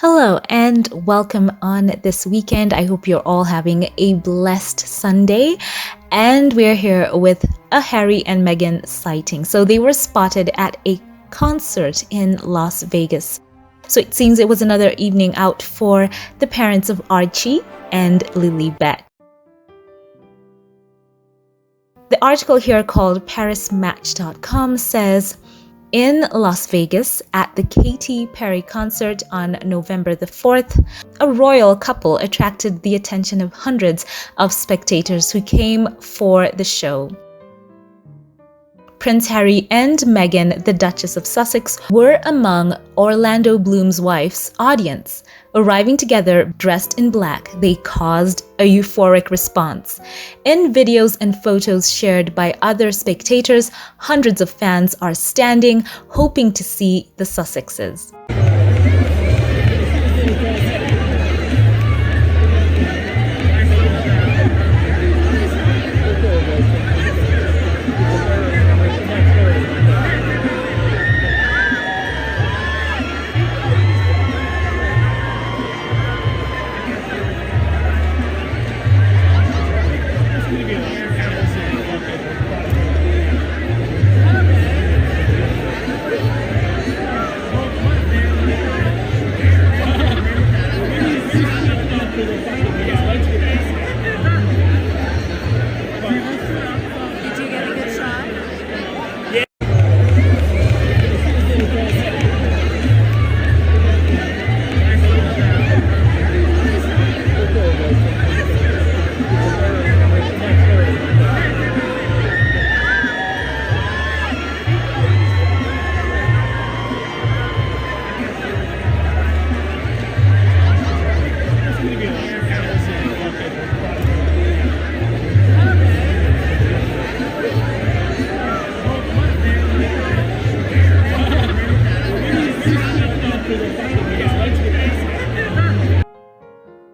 Hello and welcome on this weekend. I hope you're all having a blessed Sunday. And we're here with a Harry and Meghan sighting. So they were spotted at a concert in Las Vegas. So it seems it was another evening out for the parents of Archie and Lilibet. The article here called ParisMatch.com says, in Las Vegas at the Katy Perry concert on November the 4th, a royal couple attracted the attention of hundreds of spectators who came for the show. Prince Harry and Meghan, the Duchess of Sussex, were among Orlando Bloom's wife's audience. Arriving together dressed in black, they caused a euphoric response. In videos and photos shared by other spectators, hundreds of fans are standing, hoping to see the Sussexes.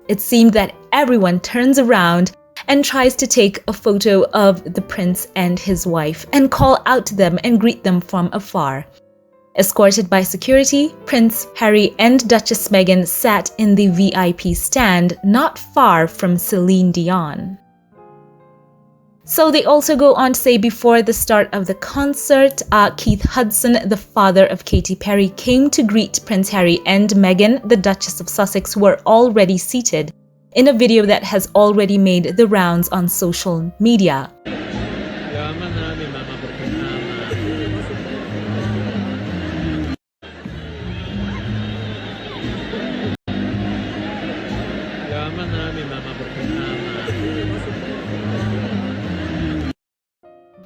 It seemed that everyone turns around and tries to take a photo of the prince and his wife and call out to them and greet them from afar. Escorted by security, Prince Harry and Duchess Meghan sat in the VIP stand not far from Celine Dion. So they also go on to say before the start of the concert, Keith Hudson, the father of Katy Perry, came to greet Prince Harry and Meghan, the Duchess of Sussex, who were already seated, in a video that has already made the rounds on social media.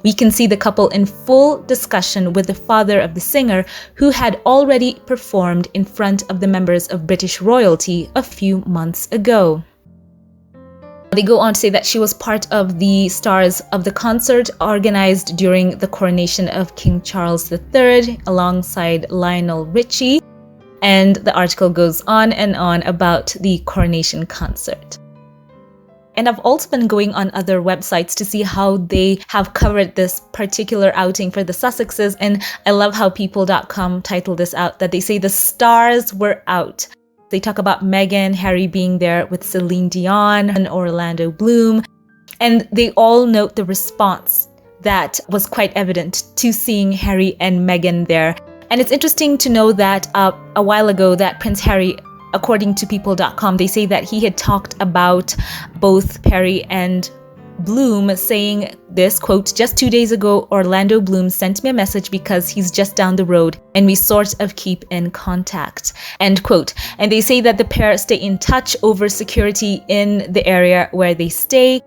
We can see the couple in full discussion with the father of the singer, who had already performed in front of the members of British royalty a few months ago. They go on to say that she was part of the stars of the concert organized during the coronation of King Charles III alongside Lionel Richie. And the article goes on and on about the coronation concert. And I've also been going on other websites to see how they have covered this particular outing for the Sussexes. And I love how people.com titled this out, that they say the stars were out. They talk about Meghan, Harry being there with Celine Dion and Orlando Bloom. And they all note the response that was quite evident to seeing Harry and Meghan there. And it's interesting to know that a while ago that Prince Harry, according to people.com, they say that he had talked about both Perry and Bloom, saying this, quote, "Just 2 days ago, Orlando Bloom sent me a message because he's just down the road and we sort of keep in contact," end quote. And they say that the pair stay in touch over security in the area where they stay.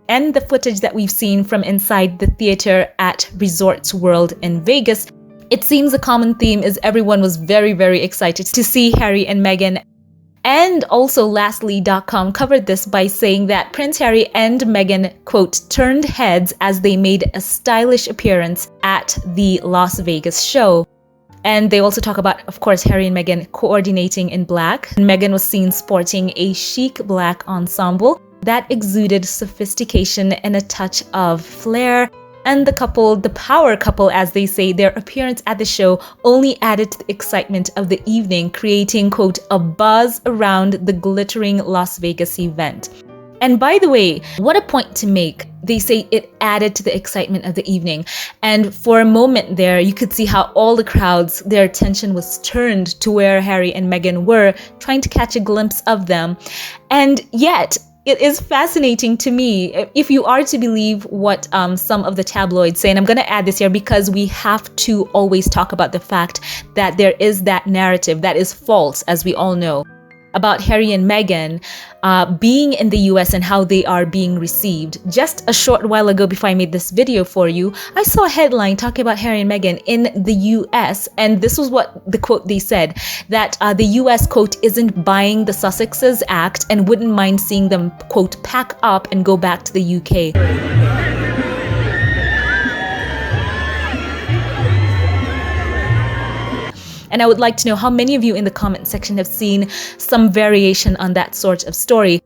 And the footage that we've seen from inside the theater at Resorts World in Vegas, it seems a common theme is everyone was very, very excited to see Harry and Meghan. And also lastly.com covered this by saying that Prince Harry and Meghan, quote, turned heads as they made a stylish appearance at the Las Vegas show. And they also talk about, of course, Harry and Meghan coordinating in black. And Meghan was seen sporting a chic black ensemble that exuded sophistication and a touch of flair. And the couple, the power couple as they say, their appearance at the show only added to the excitement of the evening, creating, quote, a buzz around the glittering Las Vegas event. And by the way, what a point to make. They say it added to the excitement of the evening. And for a moment there, you could see how all the crowds, their attention was turned to where Harry and Meghan were, trying to catch a glimpse of them. And yet, it is fascinating to me, if you are to believe what some of the tabloids say, and I'm going to add this here because we have to always talk about the fact that there is that narrative that is false, as we all know, about Harry and Meghan being in the US and how they are being received. Just a short while ago, before I made this video for you, I saw a headline talking about Harry and Meghan in the US, and this was what the quote they said, that the US, quote, isn't buying the Sussexes act and wouldn't mind seeing them, quote, pack up and go back to the UK. And I would like to know how many of you in the comment section have seen some variation on that sort of story.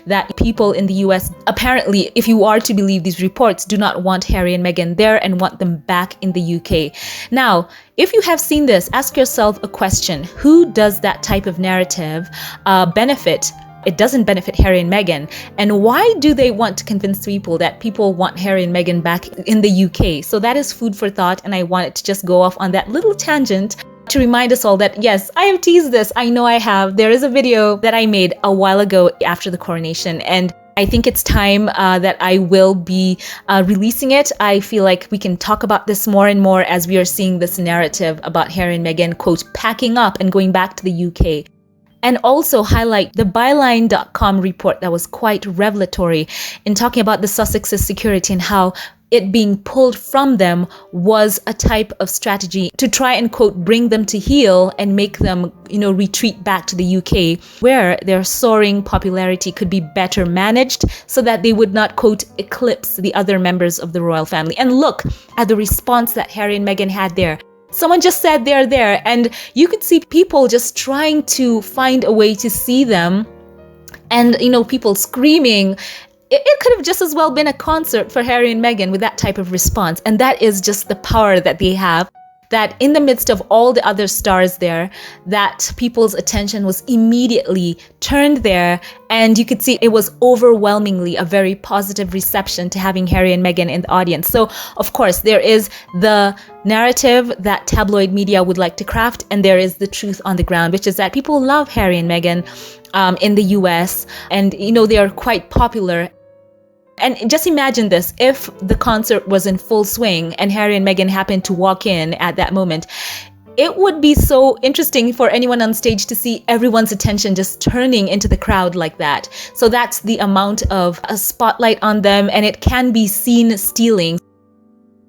That people in the US, apparently, if you are to believe these reports, do not want Harry and Meghan there and want them back in the UK. Now, if you have seen this, ask yourself a question. Who does that type of narrative benefit? It doesn't benefit Harry and Meghan. And why do they want to convince people that people want Harry and Meghan back in the UK? So that is food for thought, and I wanted to just go off on that little tangent to remind us all that, yes, I have teased this. I know I have. There is a video that I made a while ago after the coronation, and I think it's time that I will be releasing it. I feel like we can talk about this more and more as we are seeing this narrative about Harry and Meghan, quote, packing up and going back to the UK. And also highlight the byline.com report that was quite revelatory in talking about the Sussexes security and how it being pulled from them was a type of strategy to try and, quote, bring them to heel and make them, retreat back to the UK, where their soaring popularity could be better managed so that they would not, quote, eclipse the other members of the royal family. And look at the response that Harry and Meghan had there. Someone just said they're there, and you could see people just trying to find a way to see them, and people screaming. It could have just as well been a concert for Harry and Meghan with that type of response. And that is just the power that they have, that in the midst of all the other stars there, that people's attention was immediately turned there. And you could see it was overwhelmingly a very positive reception to having Harry and Meghan in the audience. So, of course, there is the narrative that tabloid media would like to craft, and there is the truth on the ground, which is that people love Harry and Meghan in the US, and they are quite popular. And just imagine this, if the concert was in full swing and Harry and Meghan happened to walk in at that moment, it would be so interesting for anyone on stage to see everyone's attention just turning into the crowd like that. So that's the amount of a spotlight on them, and it can be seen stealing.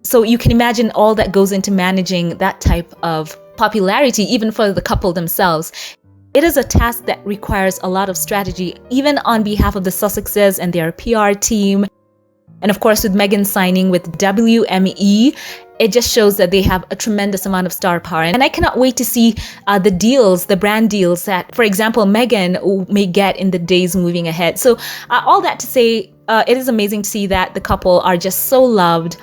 So you can imagine all that goes into managing that type of popularity, even for the couple themselves. It is a task that requires a lot of strategy, even on behalf of the Sussexes and their PR team. And of course, with Meghan signing with WME, it just shows that they have a tremendous amount of star power. And I cannot wait to see the deals, the brand deals that, for example, Meghan may get in the days moving ahead. So all that to say, it is amazing to see that the couple are just so loved.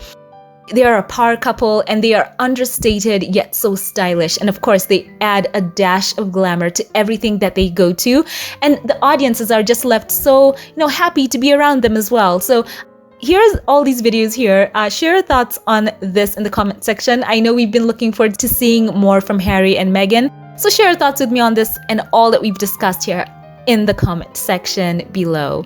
They are a power couple, and they are understated yet so stylish. And of course, they add a dash of glamour to everything that they go to. And the audiences are just left so, happy to be around them as well. So here's all these videos here. Share your thoughts on this in the comment section. I know we've been looking forward to seeing more from Harry and Meghan. So share your thoughts with me on this and all that we've discussed here in the comment section below.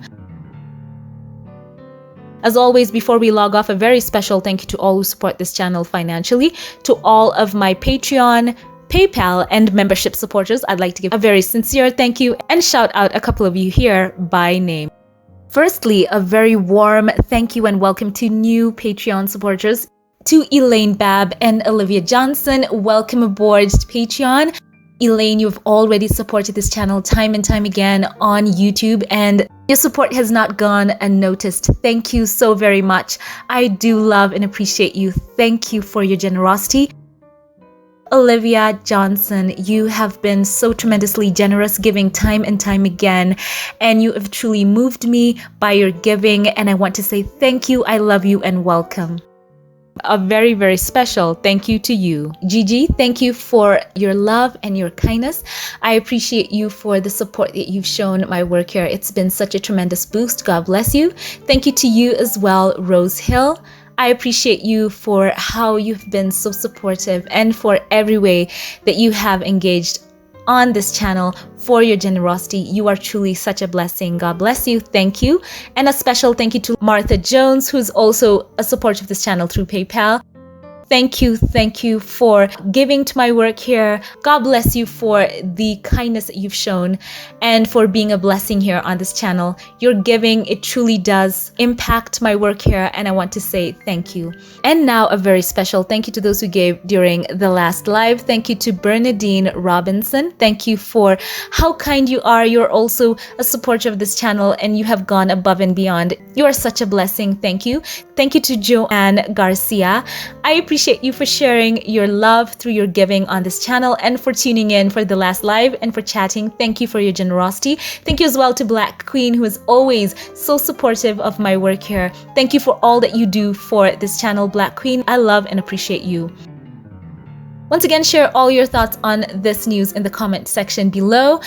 As always, before we log off, a very special thank you to all who support this channel financially. To all of my Patreon, PayPal, and membership supporters, I'd like to give a very sincere thank you and shout out a couple of you here by name. Firstly, a very warm thank you and welcome to new Patreon supporters. To Elaine Babb and Olivia Johnson, welcome aboard to Patreon. Elaine, you've already supported this channel time and time again on YouTube, and your support has not gone unnoticed. Thank you so very much. I do love and appreciate you. Thank you for your generosity. Olivia Johnson, you have been so tremendously generous, giving time and time again, and you have truly moved me by your giving, and I want to say thank you, I love you, and welcome. A very, very special thank you to you. Gigi, thank you for your love and your kindness. I appreciate you for the support that you've shown my work here. It's been such a tremendous boost. God bless you. Thank you to you as well, Rose Hill. I appreciate you for how you've been so supportive and for every way that you have engaged on this channel, for your generosity. You are truly such a blessing. God bless you. Thank you. And a special thank you to Martha Jones, who's also a supporter of this channel through PayPal. Thank you for giving to my work here. God bless you for the kindness that you've shown and for being a blessing here on this channel. Your giving, it truly does impact my work here, and I want to say thank you. And now a very special thank you to those who gave during the last live. Thank you to Bernadine Robinson. Thank you for how kind you are. You're also a supporter of this channel and you have gone above and beyond. You are such a blessing. Thank you. Thank you to Joanne Garcia. I appreciate you for sharing your love through your giving on this channel and for tuning in for the last live and for chatting. Thank you for your generosity. Thank you as well to Black Queen, who is always so supportive of my work here. Thank you for all that you do for this channel, Black Queen. I love and appreciate you. Once again, share all your thoughts on this news in the comment section below.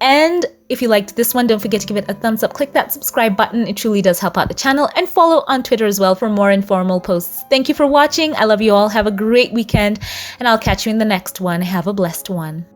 And if you liked this one, don't forget to give it a thumbs up. Click that subscribe button. It truly does help out the channel. And follow on Twitter as well for more informal posts. Thank you for watching. I love you all. Have a great weekend. And I'll catch you in the next one. Have a blessed one.